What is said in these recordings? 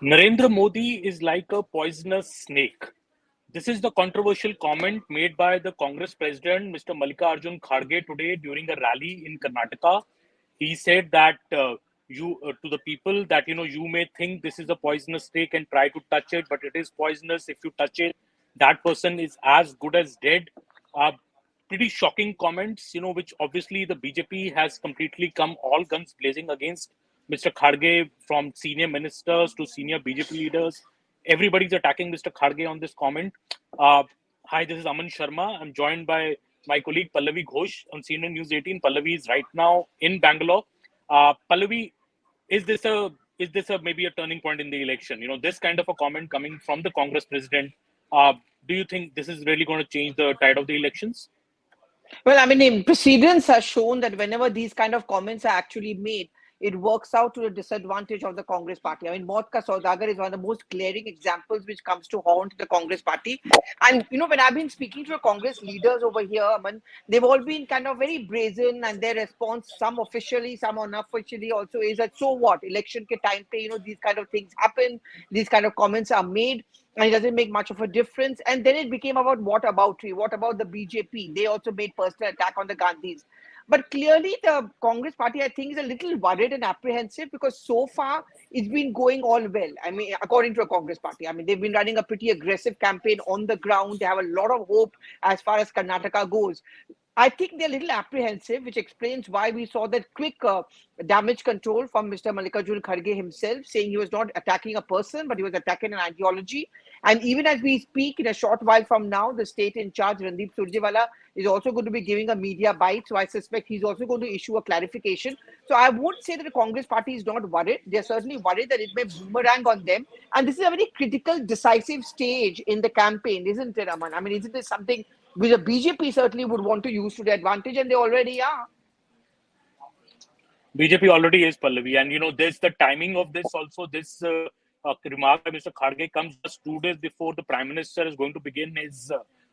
Narendra Modi is like a poisonous snake. This is the controversial comment made by the Congress president, Mr. Malikarjun Kharge, today during a rally in Karnataka. He said that you to the people that you may think this is a poisonous snake and try to touch it, but it is poisonous. If you touch it, that person is as good as dead. Uh, Pretty shocking comments, which obviously the BJP has completely come all guns blazing against Mr. Kharge, from senior ministers to senior BJP leaders. Everybody's attacking Mr. Kharge on this comment. Uh, Hi, this is Aman Sharma. I'm joined by my colleague Pallavi Ghosh on Senior News 18. Pallavi is right now in Bangalore. Pallavi, is this a maybe a turning point in the election? This kind of a comment coming from the Congress president. Do you think this is really going to change the tide of the elections? Well, I mean, precedents has shown that whenever these kind of comments are actually made, it works out to the disadvantage of the Congress party. I mean, Maut Ka Saudagar is one of the most glaring examples which comes to haunt the Congress party. And, when I've been speaking to the Congress leaders over here, I mean, they've all been kind of very brazen, and their response, some officially, some unofficially also, is that, so what? Election ke time pe, these kind of things happen, these kind of comments are made, and it doesn't make much of a difference. And then it became about what about the BJP? They also made personal attack on the Gandhis. But clearly, the Congress party, I think, is a little worried and apprehensive because so far it's been going all well. I mean, according to a Congress party, I mean, they've been running a pretty aggressive campaign on the ground. They have a lot of hope as far as Karnataka goes. I think they're a little apprehensive, which explains why we saw that quick damage control from Mr. Malikarjun Kharge himself, saying he was not attacking a person, but he was attacking an ideology. And even as we speak, in a short while from now, the state in charge, Randeep Surjewala, is also going to be giving a media bite. So I suspect he's also going to issue a clarification. So I won't say that the Congress party is not worried. They're certainly worried that it may boomerang on them. And this is a very critical, decisive stage in the campaign, isn't it, Aman? I mean, isn't this something which the BJP certainly would want to use to their advantage, and they already are? BJP already is, Pallavi, and this the timing of this also. This remark by Mr. Kharge comes just 2 days before the Prime Minister is going to begin his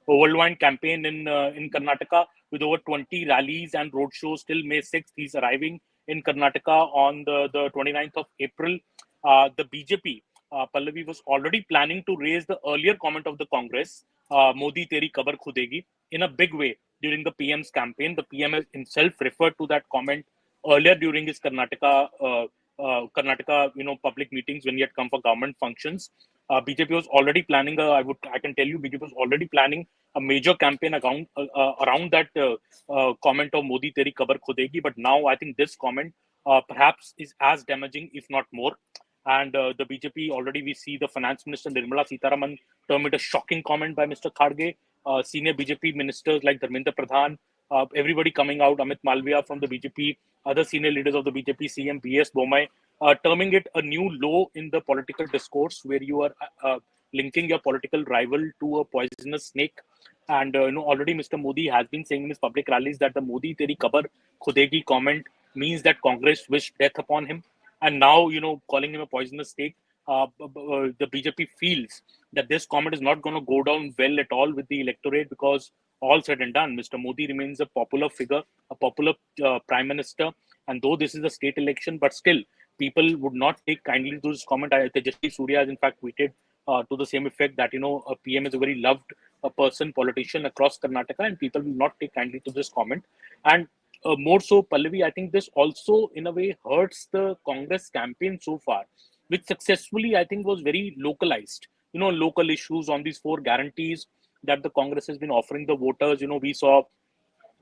whirlwind campaign in Karnataka with over 20 rallies and roadshows till May 6th. He's arriving in Karnataka on the 29th of April. The BJP, Pallavi, was already planning to raise the earlier comment of the Congress, Modi Teri Kabar Khudegi, in a big way during the PM's campaign. The PM himself referred to that comment earlier during his Karnataka, public meetings when he had come for government functions. BJP was already planning I can tell you, BJP was already planning a major campaign around that comment of Modi Teri Kabar Khudegi. But now I think this comment perhaps is as damaging, if not more. And the BJP, already we see the Finance Minister Nirmala Sitharaman term it a shocking comment by Mr. Kharge. Senior BJP ministers like Dharmendra Pradhan, everybody coming out, Amit Malviya from the BJP, other senior leaders of the BJP, CM BS Bomai, terming it a new low in the political discourse where you are linking your political rival to a poisonous snake. And already Mr. Modi has been saying in his public rallies that the Modi Teri Kabar Khudegi comment means that Congress wished death upon him. And now, calling him a poisonous snake, the BJP feels that this comment is not going to go down well at all with the electorate, because all said and done, Mr. Modi remains a popular figure, a popular prime minister. And though this is a state election, but still, people would not take kindly to this comment. Tejasvi Surya has in fact tweeted to the same effect that, a PM is a very loved person, politician across Karnataka, and people will not take kindly to this comment. And more so, Pallavi, I think this also, in a way, hurts the Congress campaign so far, which successfully, I think, was very localized. Local issues on these 4 guarantees that the Congress has been offering the voters. We saw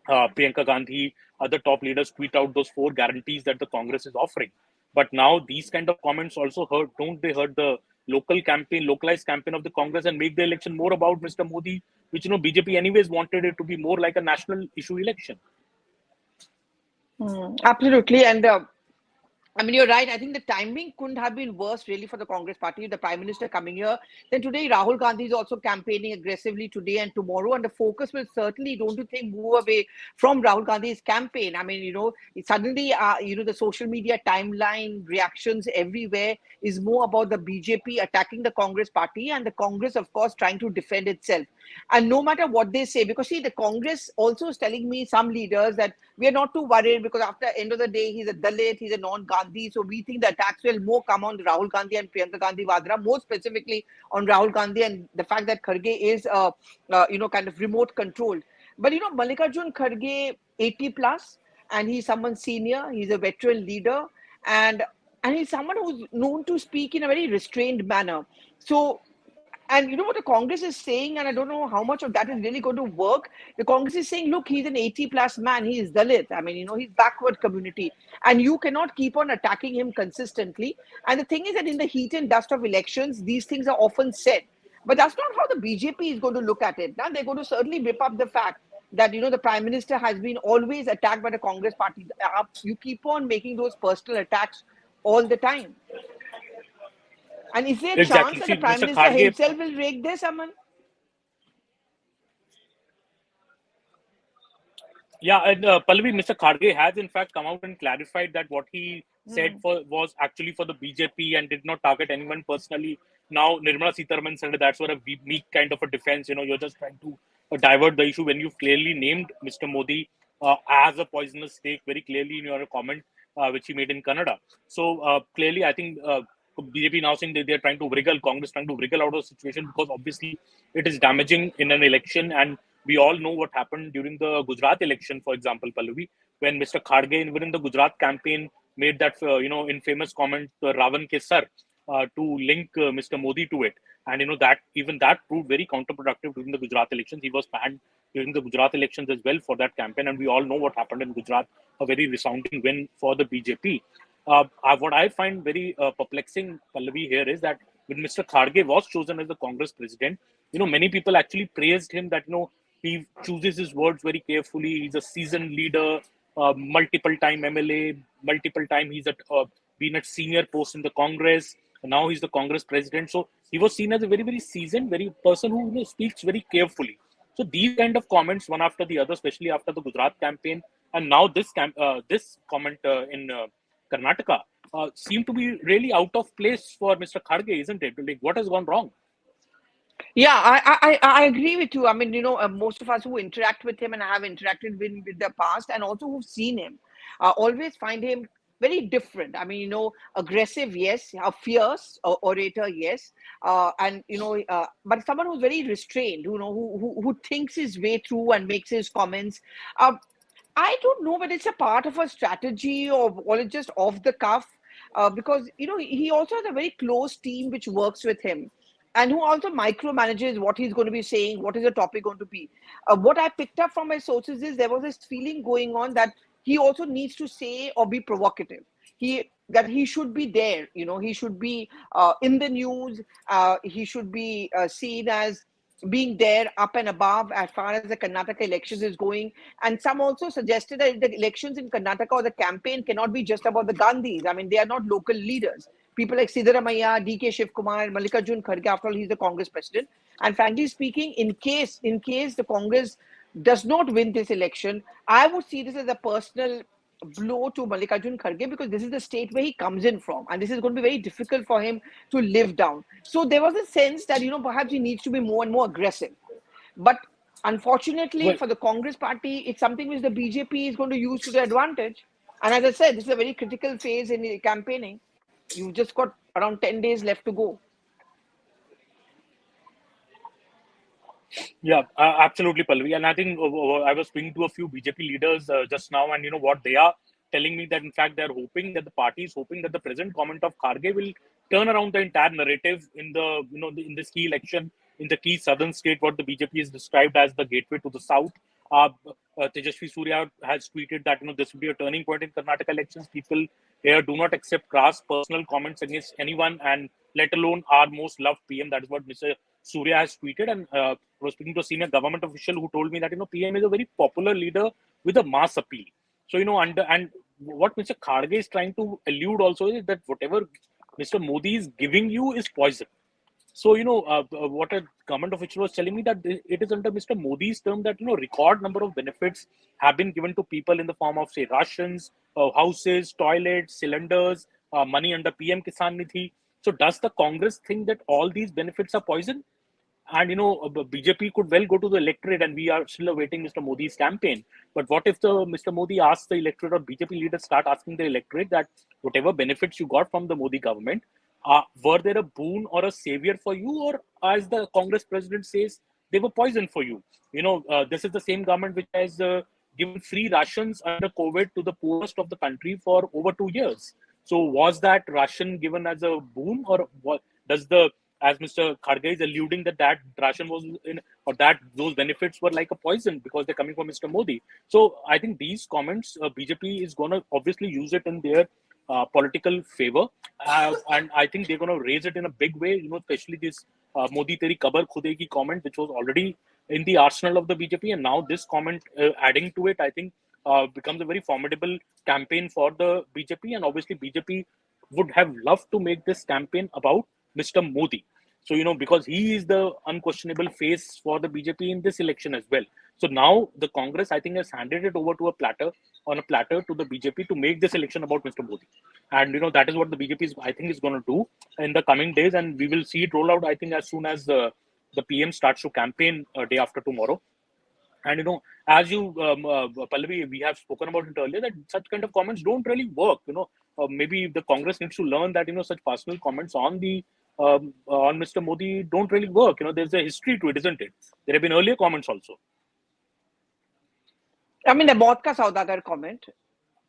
Priyanka Gandhi, other top leaders tweet out those 4 guarantees that the Congress is offering. But now these kind of comments also don't they hurt the localized campaign of the Congress, and make the election more about Mr. Modi, which, BJP anyways wanted it to be more like a national issue election. Absolutely. And I mean, you're right. I think the timing couldn't have been worse, really, for the Congress party. The Prime Minister coming here. Then today, Rahul Gandhi is also campaigning aggressively today and tomorrow. And the focus will certainly, don't you think, move away from Rahul Gandhi's campaign. I mean, suddenly, the social media timeline, reactions everywhere is more about the BJP attacking the Congress party, and the Congress, of course, trying to defend itself. And no matter what they say, because see, the Congress also is telling me, some leaders, that we are not too worried because after the end of the day, he's a Dalit, he's a non-Gandhi Gandhi. So we think the attacks will more come on Rahul Gandhi and Priyanka Gandhi Vadra, more specifically on Rahul Gandhi and the fact that Kharge is, kind of remote controlled. But, Mallikarjun Kharge, 80 plus, and he's someone senior, he's a veteran leader, and he's someone who's known to speak in a very restrained manner. So, and you know what the Congress is saying, and I don't know how much of that is really going to work. The Congress is saying, look, he's an 80 plus man. He is Dalit. I mean, he's backward community. And you cannot keep on attacking him consistently. And the thing is that in the heat and dust of elections, these things are often said. But that's not how the BJP is going to look at it. Now, they're going to certainly rip up the fact that, the Prime Minister has been always attacked by the Congress party. You keep on making those personal attacks all the time. And is there a chance Exactly. that See, the Prime Mr. Minister Kharge, himself will rake this, Aman? yeah, and Pallavi, Mr. Kharge has in fact come out and clarified that what he said was actually for the BJP and did not target anyone personally. Now, Nirmala Sitharaman said that's what a weak kind of a defense. You're just trying to divert the issue when you've clearly named Mr. Modi as a poisonous snake very clearly in your comment, which he made in Kannada. So clearly, I think BJP now saying that they're trying to wriggle, Congress trying to wriggle out of the situation because obviously it is damaging in an election. And we all know what happened during the Gujarat election, for example, Pallavi, when Mr. Kharge, even in the Gujarat campaign, made that, infamous comment, Ravan ke sar, to link Mr. Modi to it. And, that proved very counterproductive during the Gujarat elections. He was banned during the Gujarat elections as well for that campaign. And we all know what happened in Gujarat, a very resounding win for the BJP. What I find very perplexing, Pallavi, here is that when Mr. Kharge was chosen as the Congress president, many people actually praised him that, he chooses his words very carefully. He's a seasoned leader, multiple time MLA, multiple time he's been at senior post in the Congress. And now he's the Congress president. So he was seen as a very, very seasoned, very person who speaks very carefully. So these kind of comments, one after the other, especially after the Gujarat campaign, and now this comment in Karnataka, seem to be really out of place for Mr. Kharge, isn't it? Like, what has gone wrong? Yeah, I agree with you. I mean, most of us who interact with him and have interacted with the past and also who've seen him always find him very different. I mean, aggressive, yes, a fierce orator, yes, but someone who's very restrained, who thinks his way through and makes his comments. I don't know whether it's a part of a strategy or it's just off the cuff, because he also has a very close team which works with him, and who also micromanages what he's going to be saying, what is the topic going to be. What I picked up from my sources is there was this feeling going on that he also needs to say or be provocative. He should be there, he should be in the news. He should be seen as being there up and above as far as the Karnataka elections is going. And some also suggested that the elections in Karnataka or the campaign cannot be just about the Gandhis. I mean, they are not local leaders. People like Siddaramaiah, D.K. Shivkumar, Malikarjun Kharge, after all, he's the Congress president. And frankly speaking, in case the Congress does not win this election, I would see this as a personal blow to Mallikarjun Kharge, because this is the state where he comes in from, and this is going to be very difficult for him to live down. So there was a sense that perhaps he needs to be more and more aggressive. But unfortunately Well, for the Congress party, it's something which the BJP is going to use to their advantage. And as I said, this is a very critical phase in the campaigning. You've just got around 10 days left to go. yeah, absolutely, Pallavi. And I think I was speaking to a few BJP leaders just now, and what they are telling me that in fact they're hoping that the party is hoping that the present comment of Kharge will turn around the entire narrative in the in this key election in the key southern state, what the BJP is described as the gateway to the south. Tejashwi Surya has tweeted that this will be a turning point in Karnataka elections. People here do not accept crass personal comments against anyone, and let alone our most loved PM. That is what Mr. Surya has tweeted. And I was speaking to a senior government official who told me that PM is a very popular leader with a mass appeal. So and what Mr. Kharge is trying to allude also is that whatever Mr. Modi is giving you is poison. So, what a government official was telling me that it is under Mr. Modi's term that, record number of benefits have been given to people in the form of, say, rations, houses, toilets, cylinders, money under PM Kisan Nidhi. So does the Congress think that all these benefits are poison? And BJP could well go to the electorate, and we are still awaiting Mr. Modi's campaign. But what if the Mr. Modi asks the electorate, or BJP leaders start asking the electorate that whatever benefits you got from the Modi government, were there a boon or a savior for you, or as the Congress president says, they were poison for you? This is the same government which has given free rations under COVID to the poorest of the country for over 2 years. So was that ration given as a boon, or what does the, as Mr. Kharge is alluding, that ration was in, or that those benefits were like a poison because they're coming from Mr. Modi. So I think these comments, BJP is going to obviously use it in their political favor, and I think they're going to raise it in a big way. Especially this Modi teri kabar khudegi comment, which was already in the arsenal of the BJP, and now this comment adding to it, I think becomes a very formidable campaign for the BJP, and obviously BJP would have loved to make this campaign about Mr. Modi. So, because he is the unquestionable face for the BJP in this election as well. So now the Congress, I think, has handed it over to on a platter to the BJP to make this election about Mr. Modi. And, that is what the BJP I think, is going to do in the coming days. And we will see it roll out, I think, as soon as the PM starts to campaign day after tomorrow. And as you, Pallavi, we have spoken about it earlier, that such kind of comments don't really work. Maybe the Congress needs to learn that such personal comments on Mr. Modi don't really work. There's a history to it, isn't it? There have been earlier comments also. I mean, the Maut ka Saudagar comment,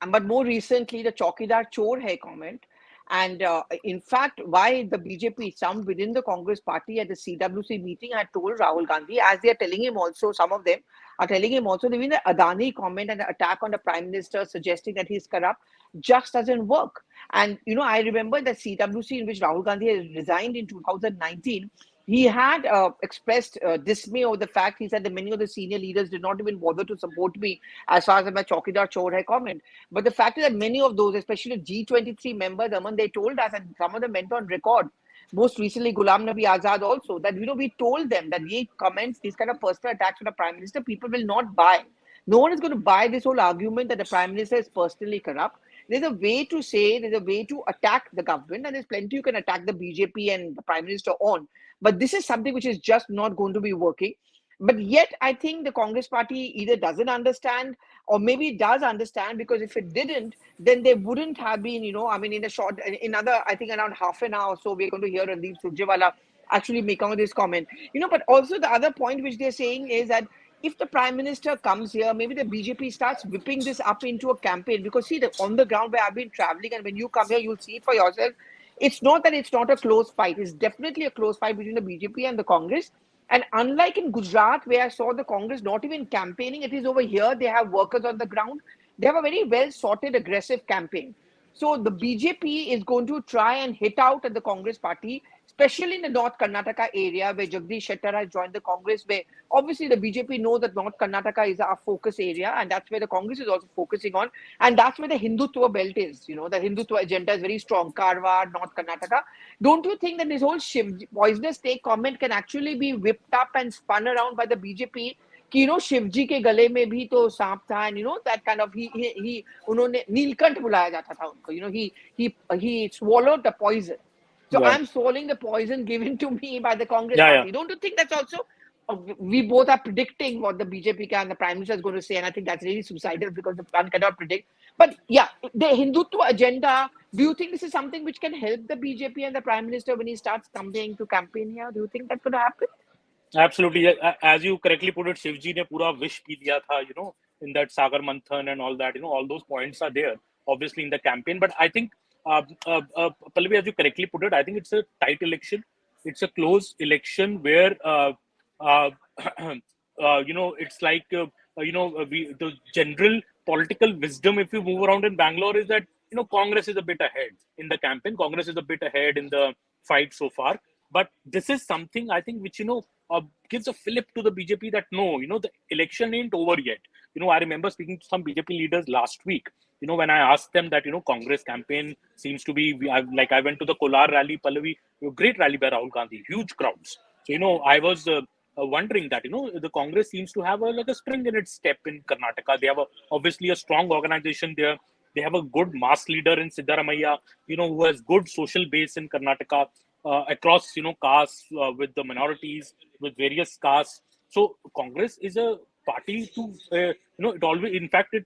but more recently the Chaukidar Chor Hai comment. And in fact, why the BJP, some within the Congress party at the CWC meeting had told Rahul Gandhi, as they are telling him also, some of them are telling him also, even the Adani comment and the attack on the Prime Minister suggesting that he's corrupt just doesn't work. And, I remember the CWC in which Rahul Gandhi has resigned in 2019, he had expressed dismay over the fact, he said that many of the senior leaders did not even bother to support me as far as my Chaukidar Chor Hai comment. But the fact is that many of those, especially G23 members, Aman, they told us, and some of them went on record, most recently Ghulam Nabi Azad also, that, we told them that these comments, these kind of personal attacks on the Prime Minister, people will not buy. No one is going to buy this whole argument that the Prime Minister is personally corrupt. There's a way to say, there's a way to attack the government, and there's plenty you can attack the BJP and the Prime Minister on. But this is something which is just not going to be working. But yet, I think the Congress party either doesn't understand, or maybe it does understand, because if it didn't, then they wouldn't have been, in a short, another, I think around half an hour or so, we're going to hear Randeep Surjewala actually make out this comment. But also the other point which they're saying is that if the Prime Minister comes here, maybe the BJP starts whipping this up into a campaign, because see, on the ground where I've been traveling, and when you come here, you'll see it for yourself. It's not that it's not a close fight. It's definitely a close fight between the BJP and the Congress. And unlike in Gujarat, where I saw the Congress not even campaigning, it is over here, they have workers on the ground. They have a very well sorted, aggressive campaign. So the BJP is going to try and hit out at the Congress party, especially in the North Karnataka area where Jagdish Shettar has joined the Congress, where obviously the BJP know that North Karnataka is our focus area, and that's where the Congress is also focusing on. And that's where the Hindutva belt is. The Hindutva agenda is very strong. Karwar, North Karnataka. Don't you think that this whole poisonous take comment can actually be whipped up and spun around by the BJP? कि शिवजी के गले में भी तो सांप था, and that kind of he उन्होंने नीलकंठ बुलाया जाता था उनको, he swallowed the poison. So I'm swallowing the poison given to me by the Congress party. Don't you think that's also, we both are predicting what the BJP and the Prime Minister is going to say, and I think that's really suicidal because one cannot predict. But yeah, the Hindutva agenda, do you think this is something which can help the BJP and the Prime Minister when he starts coming to campaign here? Do you think that's going to happen? Absolutely. As you correctly put it, Shivji ne pura wish pi diya tha, in that Sagar Manthan and all that, all those points are there, obviously, in the campaign. But I think, Pallavi, as you correctly put it, I think it's a tight election. It's a close election where, it's like, the general political wisdom, if you move around in Bangalore, is that, Congress is a bit ahead in the campaign. Congress is a bit ahead in the fight so far. But this is something, I think, which, gives a fillip to the BJP that no, the election ain't over yet. I remember speaking to some BJP leaders last week, when I asked them that, Congress campaign seems to be, I went to the Kolar rally, Pallavi, great rally by Rahul Gandhi, huge crowds. So, I was wondering that, the Congress seems to have a spring in its step in Karnataka. They have obviously a strong organization there. They have a good mass leader in Siddaramaiah, who has good social base in Karnataka. across castes, with the minorities, with various castes. So Congress is a party to it always, in fact, it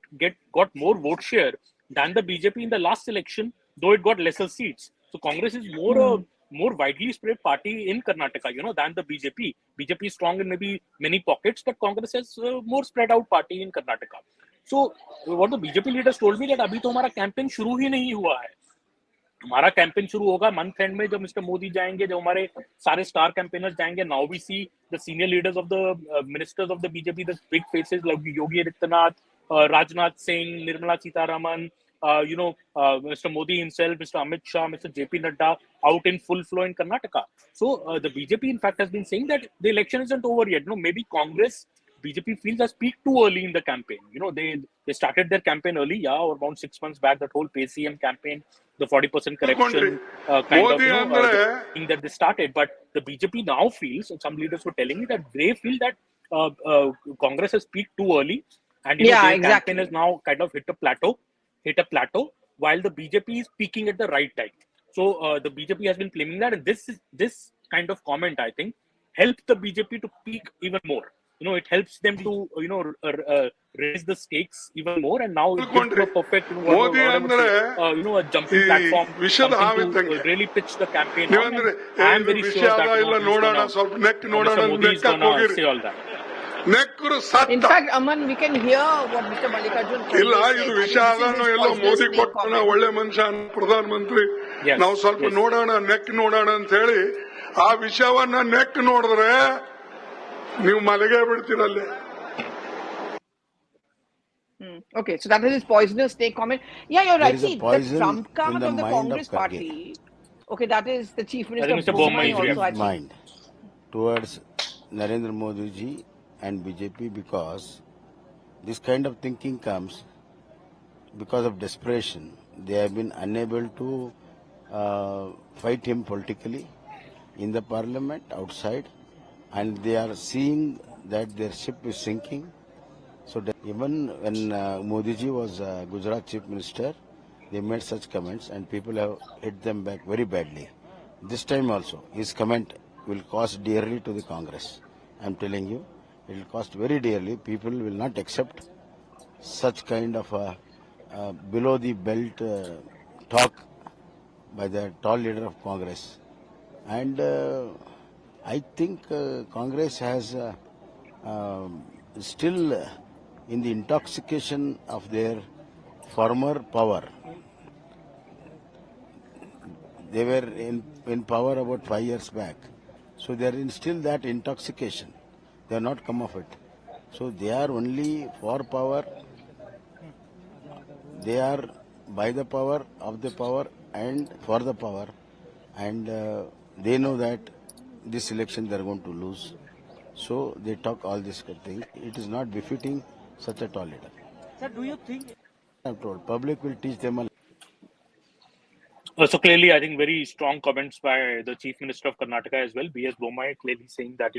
got more vote share than the BJP in the last election, though it got lesser seats. So Congress is more widely spread party in Karnataka, than the BJP. BJP is strong in maybe many pockets, but Congress is more spread out party in Karnataka. So what the BJP leaders told me that अभी तो हमारा campaign शुरू ही नहीं हुआ है. हमारा campaign शुरू होगा मंथ एंड में, जब मिस्टर मोदी जाएंगे, जब हमारे सारे स्टार कैंपेनर्स जाएंगे. Now we see the senior leaders of the ministers of the BJP, the big faces like Yogi Adityanath, Rajnath Singh, Nirmala Sitharaman, Mr. Modi himself, Mr. Amit Shah, Mr. JP Nadda out in full flow in Karnataka. So the BJP in fact has been saying that the election isn't over yet. Maybe Congress, BJP feels has peaked too early in the campaign. They started their campaign early, or around 6 months back, that whole PCM campaign, the 40% correction the thing that they started. But the BJP now feels, and some leaders were telling me that they feel that Congress has peaked too early, and their campaign has now kind of hit a plateau, while the BJP is peaking at the right time. So the BJP has been claiming that, and this kind of comment, I think, helped the BJP to peak even more. It helps them to raise the stakes even more, and now it gives them a perfect a jumping platform, something to really pitch the campaign on. And I am very sure that Mr. Modi is gonna say all that. In fact, Aman, we can hear what Mr. Mallikarjun Kharge said. ಒಳ್ಳೆ ಮನುಷ್ಯ ಪ್ರಧಾನ ಮಂತ್ರಿ, ನಾವು ಸ್ವಲ್ಪ ನೋಡೋಣ, neck ನೋಡೋಣ ಅಂತ ಹೇಳಿ ಆ ವಿಷಯವನ್ನ ನೆಕ್ ನೋಡಿದ್ರೆ ನೀವು ಮಲಗೇ ಬಿಡ್ತೀರಲ್ಲೇ. Okay, so that is his poisonous take comment. Yeah, you're right. See, the trump card of the Congress party. Okay, that is the Chief Minister Modi's mind towards Narendra Modi ji and BJP, because this kind of thinking comes because of desperation. They have been unable to fight him politically in the parliament, outside, and they are seeing that their ship is sinking. So even when Modi ji was Gujarat Chief Minister, they made such comments and people have hit them back very badly. This time also, his comment will cost dearly to the Congress. I am telling you, it will cost very dearly. People will not accept such kind of below the belt talk by the tall leader of Congress. And I think Congress has still in the intoxication of their former power. They were in power about 5 years back. So they are in still that intoxication. They have not come off it. So they are only for power. They are by the power, of the power, and for the power. And they know that this election they are going to lose. So they talk all this thing. It is not befitting such a tall leader. Sir, do you think? I'm told public will teach them a. So clearly, I think very strong comments by the Chief Minister of Karnataka as well, B.S. Bommai, clearly saying that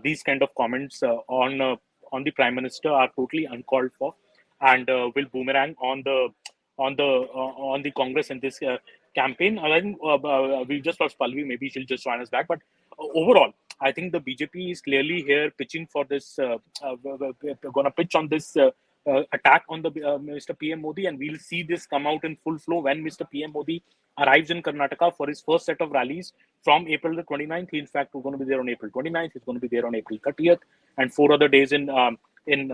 these kind of comments on the Prime Minister are totally uncalled for, and will boomerang on the Congress in this campaign. I think we just lost Palvi. Maybe she'll just join us back. But overall, I think the BJP is clearly here pitching for this. Going to pitch on this attack on the Mr. PM Modi, and we'll see this come out in full flow when Mr. PM Modi arrives in Karnataka for his first set of rallies from April the 29th. He, in fact, we're going to be there on April 29th. He's going to be there on April 30th, and 4 other days in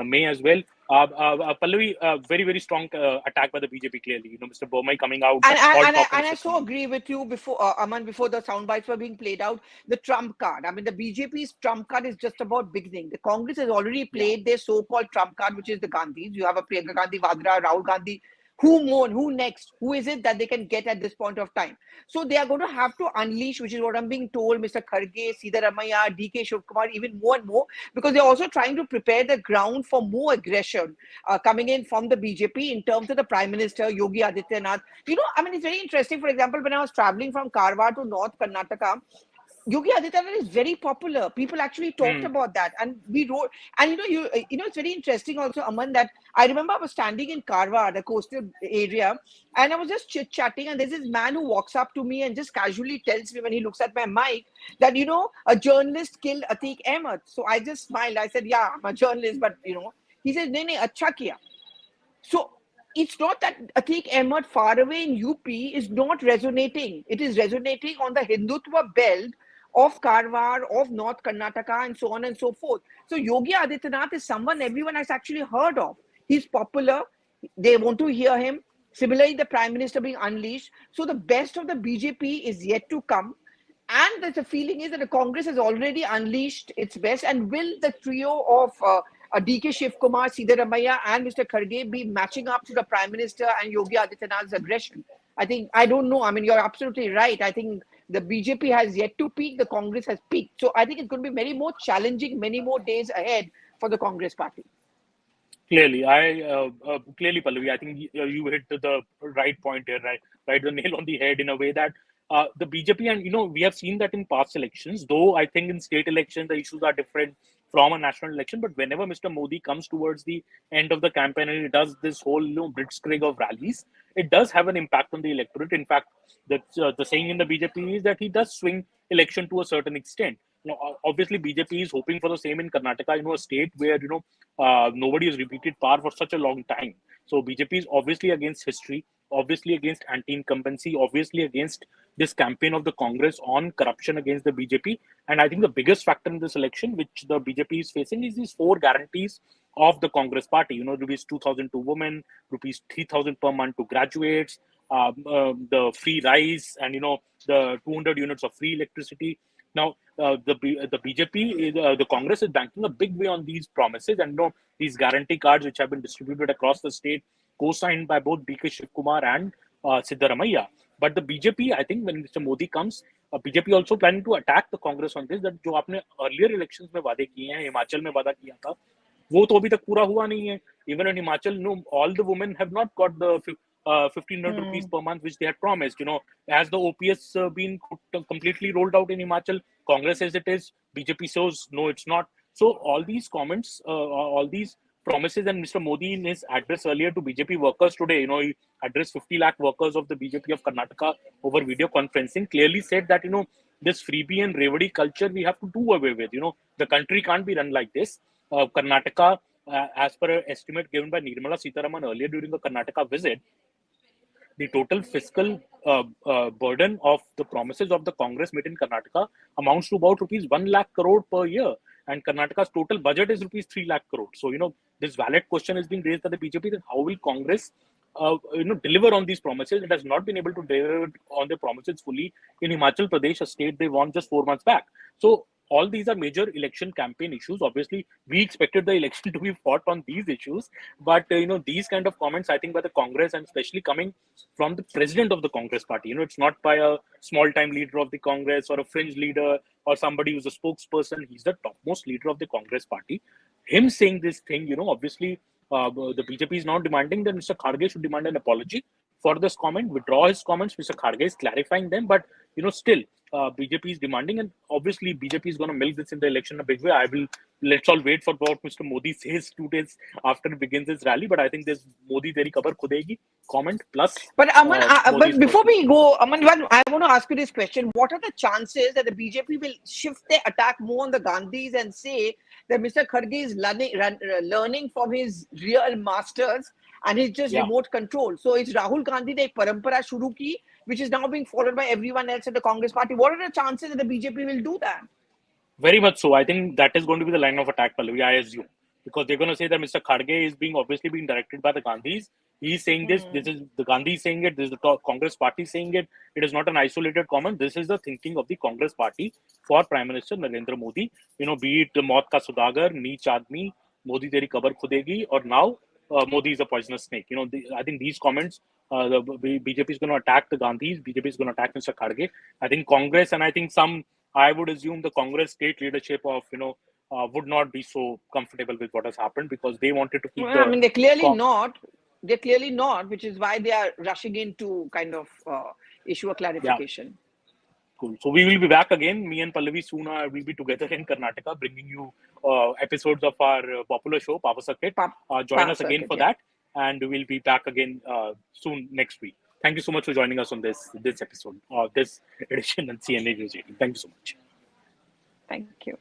May as well. Pallavi, very, very strong attack by the BJP, clearly. Mr. Bommai coming out. And I so agree with you before, Aman, before the sound bites were being played out. The trump card. I mean, the BJP's trump card is just about beginning. The Congress has already played their so-called trump card, which is the Gandhis. You have a Priyanka Gandhi Vadra, Rahul Gandhi. Who more? Who next? Who is it that they can get at this point of time? So they are going to have to unleash, which is what I'm being told, Mr. Kharge, Siddharamaiah, DK Shivkumar, even more and more, because they're also trying to prepare the ground for more aggression coming in from the BJP in terms of the Prime Minister, Yogi Adityanath. I mean, it's very interesting. For example, when I was traveling from Karwar to North Karnataka, Yogi Adityanath is very popular. People actually talked about that, and we wrote. And it's very interesting also, Aman, that I remember I was standing in Karwar, the coastal area, and I was just chit-chatting, and there's this man who walks up to me and just casually tells me when he looks at my mic that, a journalist killed Atiq Ahmed. So I just smiled. I said, yeah, I'm a journalist, but, he said, nahi, nahi, acha kiya. So it's not that Atiq Ahmed far away in UP is not resonating. It is resonating on the Hindutva belt of Karwar, of North Karnataka, and so on and so forth. So Yogi Adityanath is someone everyone has actually heard of. He's popular. They want to hear him. Similarly, the Prime Minister being unleashed. So the best of the BJP is yet to come. And the feeling is that the Congress has already unleashed its best. And will the trio of DK Shivkumar, Siddaramaiah, and Mr. Kharge be matching up to the Prime Minister and Yogi Adityanath's aggression? I don't know. I mean, you're absolutely right. I think the BJP has yet to peak. The Congress has peaked. So I think it's going to be many more challenging, many more days ahead for the Congress party. Clearly, clearly, Pallavi, I think you hit the right point here, right, the nail on the head in a way that the BJP, and we have seen that in past elections, though I think in state elections the issues are different from a national election. But whenever Mr. Modi comes towards the end of the campaign and he does this whole blitzkrieg of rallies, it does have an impact on the electorate. In fact, the saying in the BJP is that he does swing election to a certain extent. Obviously, BJP is hoping for the same in Karnataka, a state where nobody has repeated power for such a long time. So BJP is obviously against history, obviously against anti-incumbency, obviously against this campaign of the Congress on corruption against the BJP. And I think the biggest factor in this election, which the BJP is facing, is these 4 guarantees of the Congress party. Rupees 2,000 to women, rupees 3,000 per month to graduates, the free rice, and the 200 units of free electricity. Now, the BJP, the Congress is banking a big way on these promises, and these guarantee cards which have been distributed across the state, co-signed by both DK Shivkumar and Siddaramaiah. But the BJP, I think, when Mr. Modi comes, BJP also planning to attack the Congress on this. That जो आपने earlier elections में वादे किए हैं, हिमाचल में वादा किया था, वो तो अभी तक पूरा हुआ नहीं है. Even in Himachal, all the women have not got the 1,500 rupees per month, which they had promised. Has the OPS been completely rolled out in Himachal? Congress says it is. BJP says no, it's not. So all these comments, all these promises, and Mr. Modi in his address earlier to BJP workers today, he addressed 50 lakh workers of the BJP of Karnataka over video conferencing, clearly said that, this freebie and revadi culture we have to do away with. The country can't be run like this. Karnataka, as per an estimate given by Nirmala Sitharaman earlier during the Karnataka visit, the total fiscal burden of the promises of the Congress made in Karnataka amounts to about rupees 1 lakh crore per year. And Karnataka's total budget is rupees 3 lakh crore. So, this valid question is being raised by the BJP that how will Congress, deliver on these promises? It has not been able to deliver on the promises fully in Himachal Pradesh, a state they won just 4 months back. So, all these are major election campaign issues. Obviously, we expected the election to be fought on these issues. But, these kind of comments, I think, by the Congress, and especially coming from the president of the Congress party, it's not by a small-time leader of the Congress or a fringe leader or somebody who's a spokesperson. He's the topmost leader of the Congress party. Him saying this thing, obviously, the BJP is now demanding that Mr. Kharge should demand an apology for this comment, withdraw his comments. Mr. Kharge is clarifying them, but still BJP is demanding, and obviously BJP is going to milk this in the election in a big way. Let's all wait for what Mr. Modi says 2 days after he begins his rally. But I think this Modi teri kabar khudegi comment plus. But Aman, but before we go, Aman, I want to ask you this question: what are the chances that the BJP will shift their attack more on the Gandhis and say that Mr. Kharge is learning from his real masters and he's just remote control? So it's Rahul Gandhi ne ek parampara shuru ki, which is now being followed by everyone else in the Congress party. What are the chances that the BJP will do that? Very much so. I think that is going to be the line of attack, Pallavi, I assume. Because they're going to say that Mr. Kharge is obviously being directed by the Gandhis. He's saying this is the Gandhi saying it, this is the Congress party saying it. It is not an isolated comment. This is the thinking of the Congress party for Prime Minister Narendra Modi. Be it Maut Ka Sudagar, Neech Aadmi, Modi Teri Kabar Khudegi, or now Modi is a poisonous snake. I think these comments, the BJP is going to attack the Gandhis, BJP is going to attack Mr. Kharge. I think Congress, and I think I would assume the Congress state leadership of, would not be so comfortable with what has happened, because they wanted to keep they're clearly not. They're clearly not, which is why they are rushing in to kind of issue a clarification. Cool. So we will be back again. Me and Pallavi soon will be together in Karnataka, bringing you episodes of our popular show, Power Circuit. Join us again for that, and we'll be back again soon next week. Thank you so much for joining us on this episode, this edition of CNA News 18. Thank you so much. Thank you.